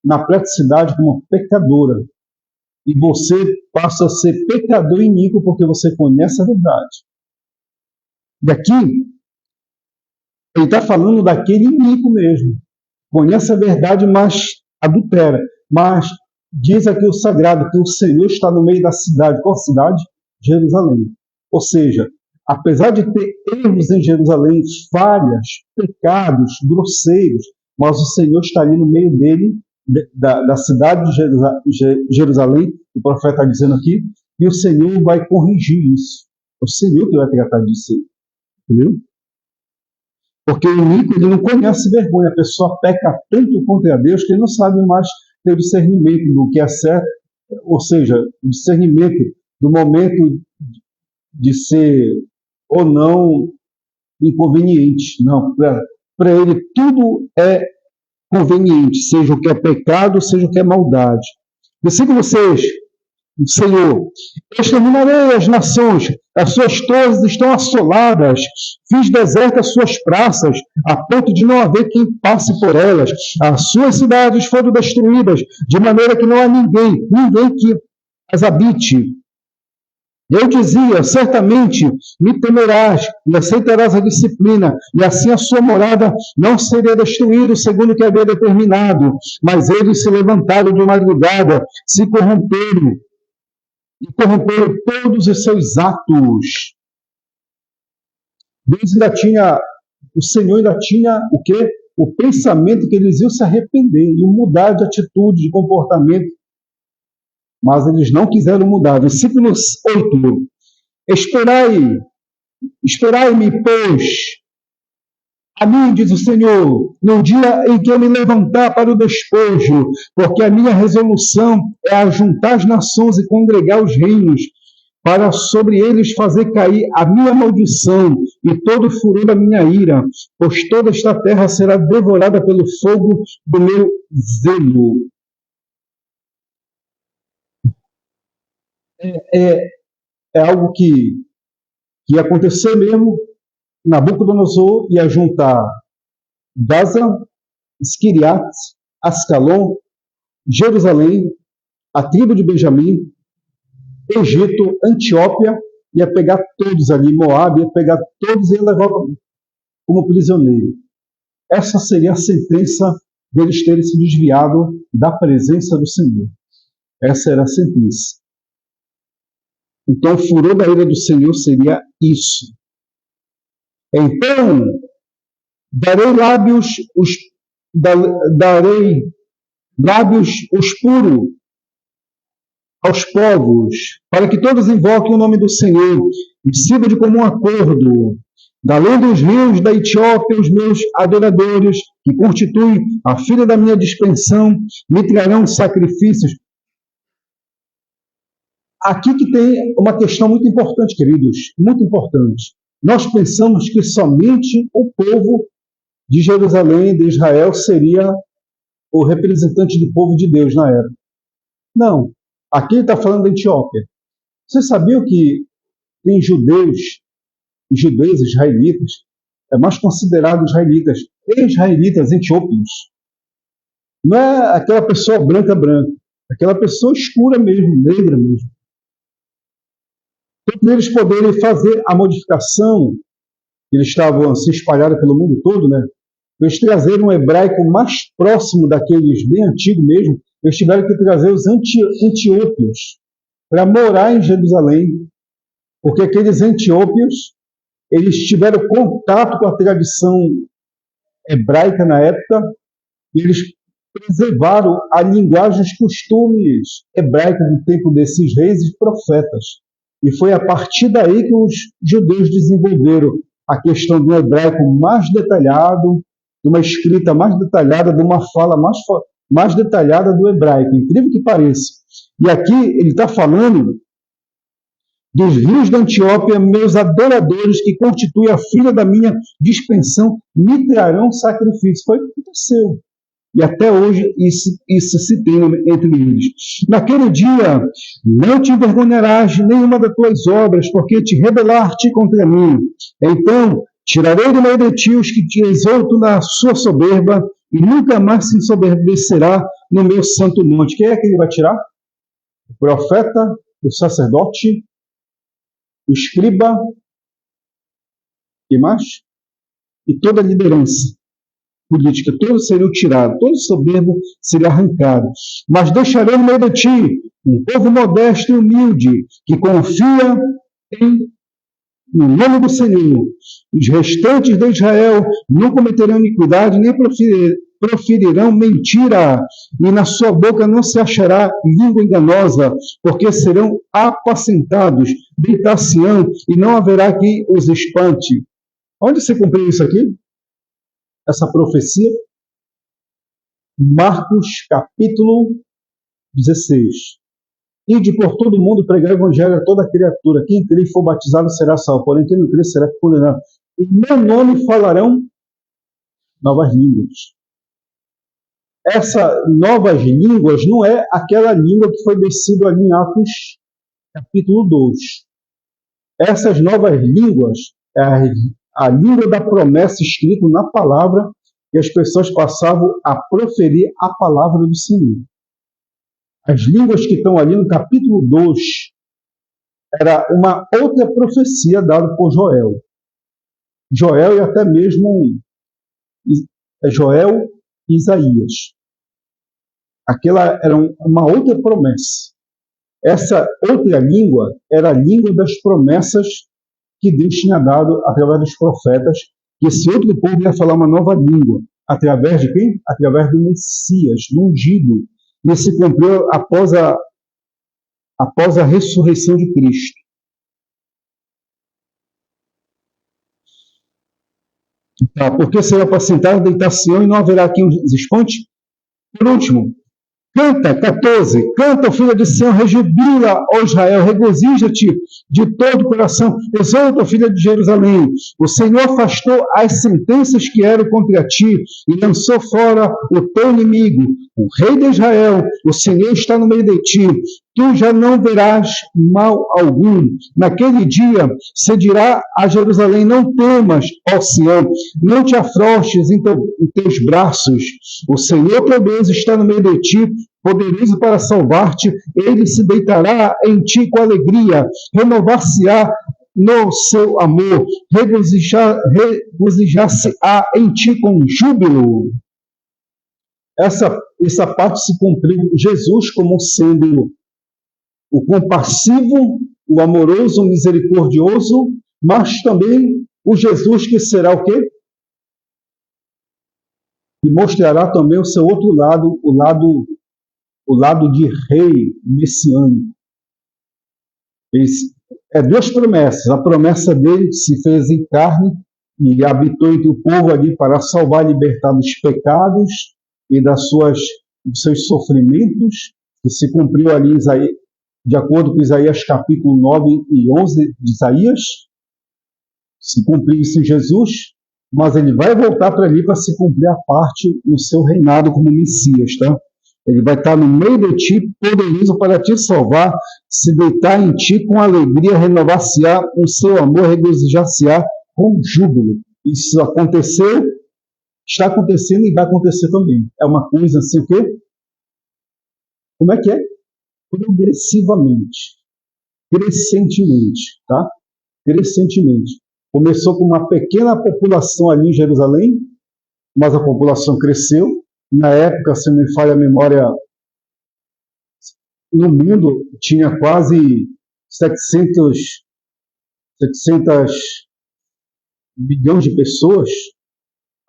na praticidade, como pecadora. e você passa a ser pecador iníquo porque você conhece a verdade. Daqui, ele está falando daquele iníquo mesmo. Conhece a verdade, mas adultera. Mas diz aqui o sagrado que o Senhor está no meio da cidade. Qual cidade? Jerusalém. Ou seja, apesar de ter erros em Jerusalém, falhas, pecados, grosseiros, mas o Senhor está ali no meio dele, da cidade de Jerusalém, o profeta está dizendo aqui, e o Senhor vai corrigir isso. É o Senhor que vai tratar disso. Entendeu? Porque o iníquo, ele não conhece vergonha. A pessoa peca tanto contra Deus que ele não sabe mais ter o discernimento do que é certo, ou seja, o discernimento do momento de ser ou não inconveniente. Não, para ele tudo é conveniente, seja o que é pecado, seja o que é maldade. Versículo 6. Senhor, exterminarei as nações, as suas torres estão assoladas, fiz desertas as suas praças, a ponto de não haver quem passe por elas. As suas cidades foram destruídas, de maneira que não há ninguém que as habite. Eu dizia, certamente me temerás e aceitarás a disciplina, e assim a sua morada não seria destruída segundo o que havia determinado. Mas eles se levantaram de madrugada, se corromperam, e corromperam todos os seus atos. Deus ainda tinha, o Senhor ainda tinha o quê? O pensamento que eles iam se arrepender, iam mudar de atitude, de comportamento. Mas eles não quiseram mudar. Versículo 8. Esperai-me, pois, a mim, diz o Senhor, no dia em que eu me levantar para o despojo, porque a minha resolução é ajuntar as nações e congregar os reinos, para sobre eles fazer cair a minha maldição e todo o furor da minha ira, pois toda esta terra será devorada pelo fogo do meu zelo. É algo que ia acontecer mesmo. Nabucodonosor ia juntar Gaza, Esquiriat, Ascalon, Jerusalém, a tribo de Benjamim, Egito, Antióquia, ia pegar todos ali, Moab, ia pegar todos e ia levar como prisioneiro. Essa seria a sentença deles terem se desviado da presença do Senhor. Essa era a sentença. Então, o furor da ira do Senhor seria isso. Então, darei lábios os puros aos povos, para que todos invoquem o nome do Senhor e sirvam de comum acordo. Da além dos rios da Etiópia, os meus adoradores, que constituem a filha da minha dispensão, me trarão sacrifícios. Aqui que tem uma questão muito importante, queridos, muito importante. Nós pensamos que somente o povo de Jerusalém, de Israel, seria o representante do povo de Deus na era. Não. Aqui ele está falando da Etiópia. Você sabia que tem judeus israelitas, é mais considerado israelitas etiópios. Não é aquela pessoa branca, aquela pessoa escura mesmo, negra mesmo. Então, para eles poderem fazer a modificação, eles estavam se espalhados pelo mundo todo, né? Eles trazeram um hebraico mais próximo daqueles bem antigos mesmo, eles tiveram que trazer os antiópios para morar em Jerusalém, porque aqueles antiópios, eles tiveram contato com a tradição hebraica na época, e eles preservaram a linguagem, os costumes hebraicos do tempo desses reis e profetas. E foi a partir daí que os judeus desenvolveram a questão do hebraico mais detalhado, de uma escrita mais detalhada, de uma fala mais detalhada do hebraico, incrível que pareça. E aqui ele está falando dos rios da Etiópia, meus adoradores, que constituem a filha da minha dispensão, me trarão sacrifício. Foi o que aconteceu. E até hoje isso se tem entre eles. Naquele dia, não te envergonharás de nenhuma das tuas obras, porque te rebelaste contra mim. Então, tirarei do meio de ti os que te exaltam na sua soberba, e nunca mais se ensoberbecerá no meu santo monte. Quem é que ele vai tirar? o profeta, o sacerdote, o escriba, e mais? E toda a liderança política, todos seriam tirados, todo soberbo seria arrancado. Mas deixarei no meio de ti um povo modesto e humilde, que confia no nome do Senhor. Os restantes de Israel não cometerão iniquidade, nem proferirão mentira, e na sua boca não se achará língua enganosa, porque serão apacentados, deitar-se-ão, e não haverá que os espante. Onde se cumpriu isso aqui? Essa profecia? Marcos, capítulo 16. Ide por todo o mundo pregar o evangelho a toda criatura. Quem crer e for batizado será salvo, porém quem não crer será condenado. Em meu nome falarão novas línguas. Essas novas línguas não é aquela língua que foi descida ali em Atos, capítulo 2. Essas novas línguas é a língua da promessa escrita na palavra, e as pessoas passavam a proferir a palavra do Senhor. As línguas que estão ali no capítulo 2 era uma outra profecia dada por Joel. Joel e até mesmo Joel e Isaías. Aquela era uma outra promessa. Essa outra língua era a língua das promessas que Deus tinha dado através dos profetas, que esse outro povo ia falar uma nova língua. Através de quem? Através do Messias, do ungido. E se cumpriu após a ressurreição de Cristo. Tá, porque será apacentado, deitar-se-ão, e não haverá quem os espante. Por último, canta, 14, canta, filha de Sião, rejubila, ó Israel, regozija-te de todo o coração, exulta, filha de Jerusalém, o Senhor afastou as sentenças que eram contra ti, e lançou fora o teu inimigo, o rei de Israel, o Senhor está no meio de ti, tu já não verás mal algum. Naquele dia se dirá a Jerusalém, não temas, ó Sião, não te afrouxes em teus braços. O Senhor teu Deus está no meio de ti, poderoso para salvar-te. Ele se deitará em ti com alegria, renovar-se-á no seu amor, regozijar-se-á em ti com júbilo. Essa parte se cumpriu Jesus como sendo o compassivo, o amoroso, o misericordioso, mas também o Jesus que será o quê? E mostrará também o seu outro lado, o lado de rei messiânico. É duas promessas. A promessa dele que se fez em carne e habitou entre o povo ali para salvar e libertar dos pecados e dos seus sofrimentos, que se cumpriu ali de acordo com Isaías capítulo 9 e 11 de Isaías, se cumpriu isso em Jesus, mas ele vai voltar para ali para se cumprir a parte no seu reinado como Messias, tá? Ele vai estar no meio de ti, poderoso para te salvar, se deitar em ti com alegria, renovar-se-á o seu amor, regozijar-se-á com júbilo. Isso aconteceu, está acontecendo e vai acontecer também. É uma coisa assim, o quê? Como é que é? Progressivamente, crescentemente, tá? Crescentemente. Começou com uma pequena população ali em Jerusalém, mas a população cresceu. Na época, se não me falha a memória, no mundo tinha quase 700 bilhões de pessoas.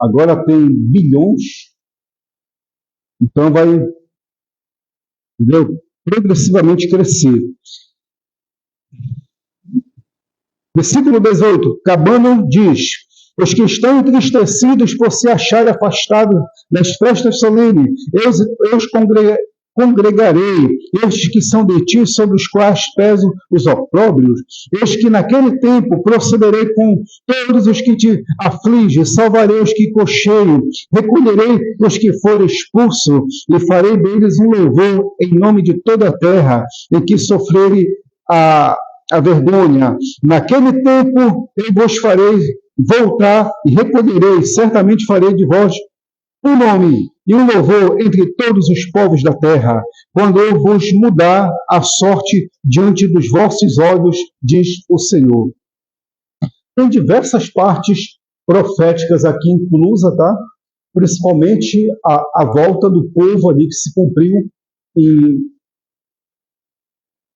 Agora tem bilhões. Então vai, entendeu? Progressivamente crescer. Versículo 18, Cabano diz: os que estão entristecidos por se acharem afastados das festas solenes, eu os congregarei, estes que são de ti, sobre os quais peso os opróbrios, eis que naquele tempo procederei com todos os que te afligem, salvarei os que cocheiam, recolherei os que forem expulsos, e farei deles um louvor em nome de toda a terra, e que sofrerem a vergonha. Naquele tempo eu vos farei voltar e recolherei, certamente farei de vós um nome e um louvor entre todos os povos da terra, quando eu vos mudar a sorte diante dos vossos olhos, diz o Senhor. Tem diversas partes proféticas aqui inclusa, tá? Principalmente a volta do povo ali que se cumpriu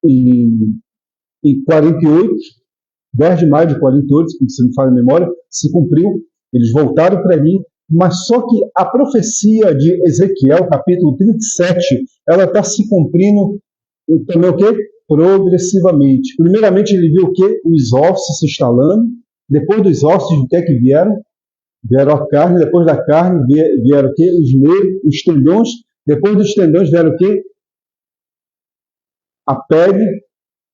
em 48, 10 de maio de 48, se não me falha a memória, se cumpriu, eles voltaram para ali, mas só que a profecia de Ezequiel, capítulo 37, ela está se cumprindo também o quê? Progressivamente. Primeiramente ele viu o quê? Os ossos se instalando, depois dos ossos, o que é que vieram? Vieram a carne, depois da carne vieram o quê? Os tendões, depois dos tendões vieram o quê? A pele,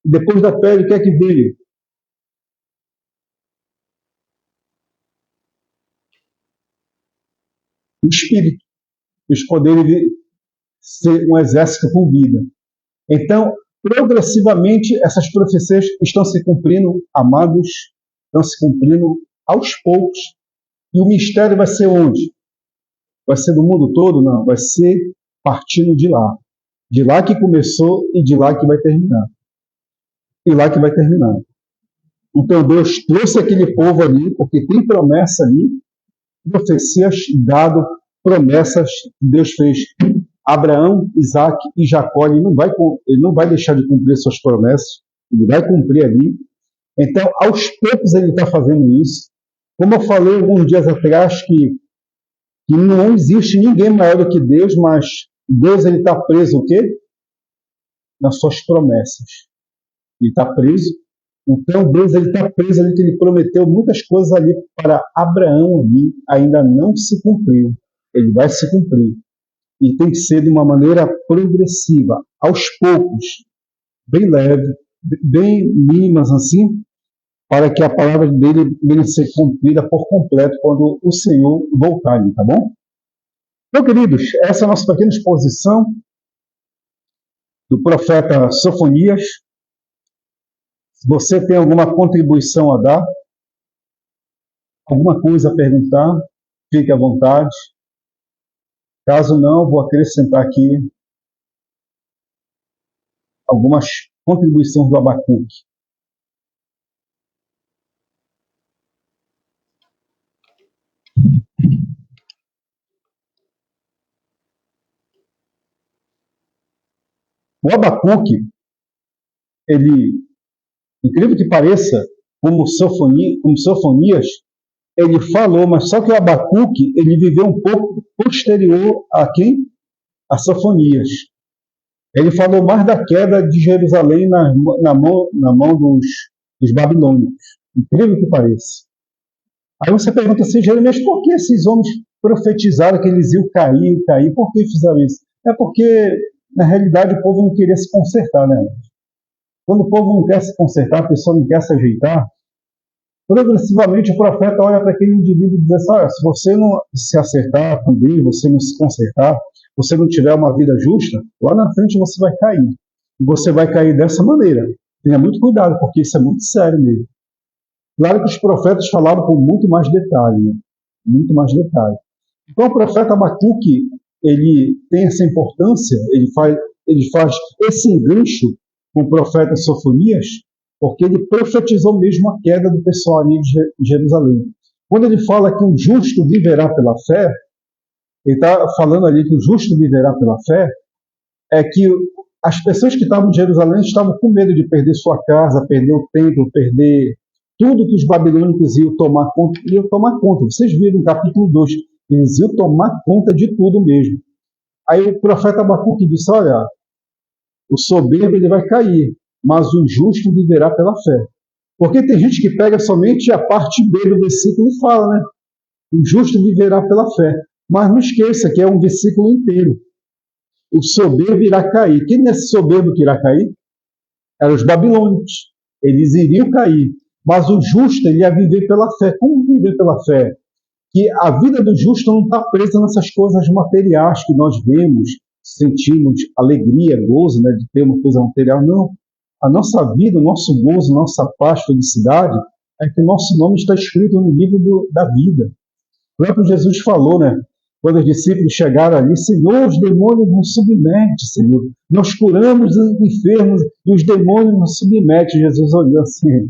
depois da pele o que é que veio? O espírito, os poderes de ser um exército com vida. Então, progressivamente, essas profecias estão se cumprindo, amados, estão se cumprindo aos poucos. E o mistério vai ser onde? Vai ser do mundo todo? Não, vai ser partindo de lá. De lá que começou e de lá que vai terminar. E lá que vai terminar. Então Deus trouxe aquele povo ali, porque tem promessa ali, profecias dado, promessas que Deus fez. Abraão, Isaac e Jacó, ele não vai deixar de cumprir suas promessas, ele vai cumprir ali. Então, aos poucos ele está fazendo isso. Como eu falei alguns dias atrás, que não existe ninguém maior do que Deus, mas Deus está preso o quê? Nas suas promessas. Ele está preso. Então Deus está preso ali, que ele prometeu muitas coisas ali para Abraão ali, ainda não se cumpriu. Ele vai se cumprir. E tem que ser de uma maneira progressiva, aos poucos, bem leve, bem mínimas assim, para que a palavra dele venha ser cumprida por completo quando o Senhor voltar ali, tá bom? Então, queridos, essa é a nossa pequena exposição do profeta Sofonias. Se você tem alguma contribuição a dar, alguma coisa a perguntar, fique à vontade. Caso não, vou acrescentar aqui algumas contribuições do Abacuque. O Abacuque, ele, incrível que pareça, como Sofonias, ele falou, mas só que o Abacuque, ele viveu um pouco posterior a quem? A Sofonias. Ele falou mais da queda de Jerusalém na mão dos babilônicos. Incrível que pareça. Aí você pergunta assim, Jeremias, por que esses homens profetizaram que eles iam cair? Por que fizeram isso? É porque, na realidade, o povo não queria se consertar, né? Quando o povo não quer se consertar, a pessoa não quer se ajeitar, progressivamente o profeta olha para aquele indivíduo e diz assim, olha, se você não se acertar com Deus, você não se consertar, você não tiver uma vida justa, lá na frente você vai cair. E você vai cair dessa maneira. Tenha muito cuidado, porque isso é muito sério mesmo. Claro que os profetas falaram com muito mais detalhe, né? Muito mais detalhe. Então o profeta Abacuque, ele tem essa importância, ele faz esse engancho com o profeta Sofonias, porque ele profetizou mesmo a queda do pessoal ali de Jerusalém. Quando ele fala que o justo viverá pela fé, ele está falando ali que o justo viverá pela fé, é que as pessoas que estavam em Jerusalém estavam com medo de perder sua casa, perder o templo, perder tudo que os babilônicos iam tomar conta. Vocês viram no capítulo 2, eles iam tomar conta de tudo mesmo. Aí o profeta Abacuque disse, olha, o soberbo ele vai cair, mas o justo viverá pela fé. Porque tem gente que pega somente a parte B do versículo e fala, né? O justo viverá pela fé. Mas não esqueça que é um versículo inteiro. O soberbo irá cair. Quem é esse soberbo que irá cair? Eram os babilônicos. Eles iriam cair. Mas o justo ele ia viver pela fé. Como viver pela fé? Que a vida do justo não está presa nessas coisas materiais que nós vemos, sentimos alegria, gozo, né, de ter uma coisa material. Não. A nossa vida, o nosso gozo, nossa paz, felicidade, é que o nosso nome está escrito no livro da vida. O próprio Jesus falou, né? Quando os discípulos chegaram ali, Senhor, os demônios nos submetem, Senhor. Nós curamos os enfermos e os demônios nos submetem. Jesus olhou assim,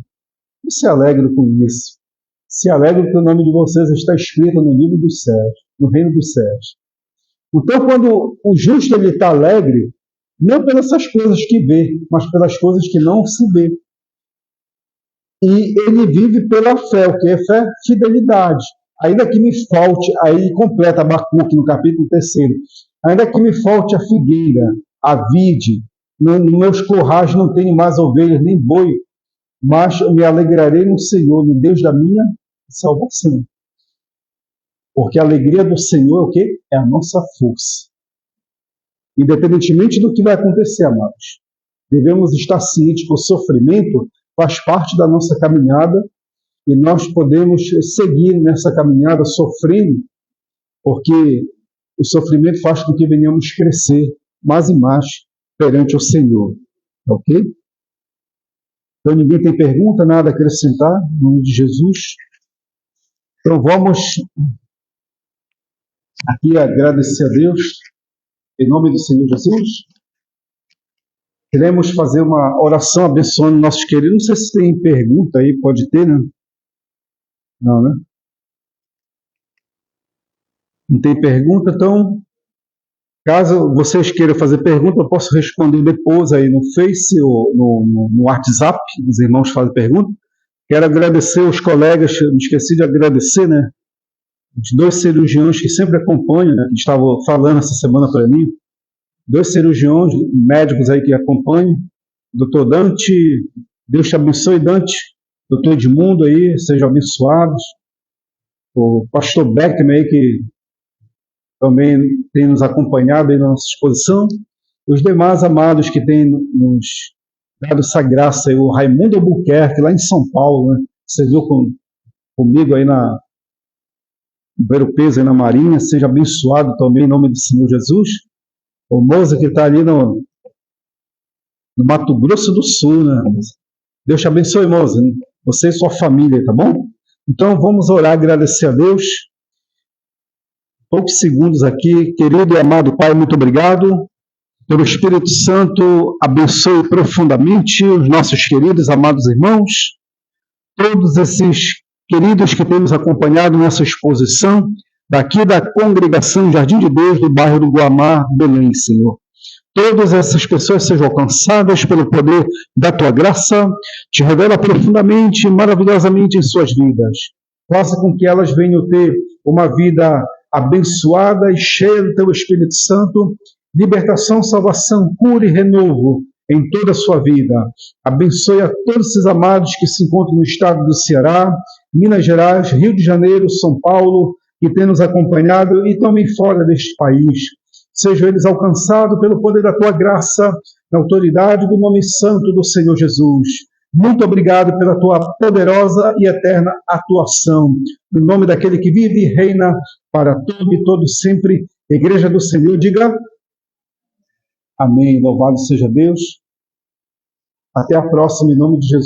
e se alegra com isso. Se alegra que o nome de vocês está escrito no livro dos céus, no reino dos céus. Então, quando o justo está alegre, não pelas coisas que vê, mas pelas coisas que não se vê. E ele vive pela fé, o que é fé? Fidelidade. Ainda que me falte, aí completa Abacuque no capítulo 3, ainda que me falte a figueira, a vide, no meus currais não tenho mais ovelhas nem boi, mas me alegrarei no Senhor, no Deus da minha salvação. Porque a alegria do Senhor é o quê? É a nossa força. Independentemente do que vai acontecer, amados, devemos estar cientes que o sofrimento faz parte da nossa caminhada e nós podemos seguir nessa caminhada sofrendo, porque o sofrimento faz com que venhamos crescer mais e mais perante o Senhor. Ok? Então ninguém tem pergunta, nada a acrescentar, no nome de Jesus. Então vamos aqui agradecer a Deus, em nome do Senhor Jesus. Queremos fazer uma oração abençoando nossos queridos. Não sei se tem pergunta aí, pode ter, né? Não, né? Não tem pergunta, então, caso vocês queiram fazer pergunta, eu posso responder depois aí no Face ou no WhatsApp, os irmãos fazem pergunta. Quero agradecer os colegas, me esqueci de agradecer, né? Os 2 cirurgiões que sempre acompanham, né? Que estavam falando essa semana para mim. 2 cirurgiões, médicos aí que acompanham. Doutor Dante, Deus te abençoe, Dante. Doutor Edmundo aí, sejam abençoados. O pastor Beckman aí, que também tem nos acompanhado aí na nossa exposição. Os demais amados que têm nos dado essa graça aí, o Raimundo Albuquerque, lá em São Paulo, né? Você viu comigo aí no Ver Peso aí na Marinha, seja abençoado também em nome do Senhor Jesus. O Moza que está ali no Mato Grosso do Sul, né? Deus te abençoe, Moza, você e sua família, tá bom? Então vamos orar, agradecer a Deus. Poucos segundos aqui, querido e amado Pai, muito obrigado. Pelo Espírito Santo, abençoe profundamente os nossos queridos, amados irmãos, todos esses queridos que temos acompanhado nessa exposição, daqui da congregação Jardim de Deus, do bairro do Guamá, Belém, Senhor. Todas essas pessoas sejam alcançadas pelo poder da Tua graça, te revela profundamente, maravilhosamente em suas vidas. Faça com que elas venham ter uma vida abençoada e cheia do Teu Espírito Santo, libertação, salvação, cura e renovo em toda a sua vida. Abençoe a todos esses amados que se encontram no estado do Ceará, Minas Gerais, Rio de Janeiro, São Paulo, que têm nos acompanhado e também fora deste país. Sejam eles alcançados pelo poder da Tua graça, na autoridade do nome santo do Senhor Jesus. Muito obrigado pela Tua poderosa e eterna atuação. No nome daquele que vive e reina para todo e todo sempre. Igreja do Senhor, diga amém. Louvado seja Deus. Até a próxima, em nome de Jesus.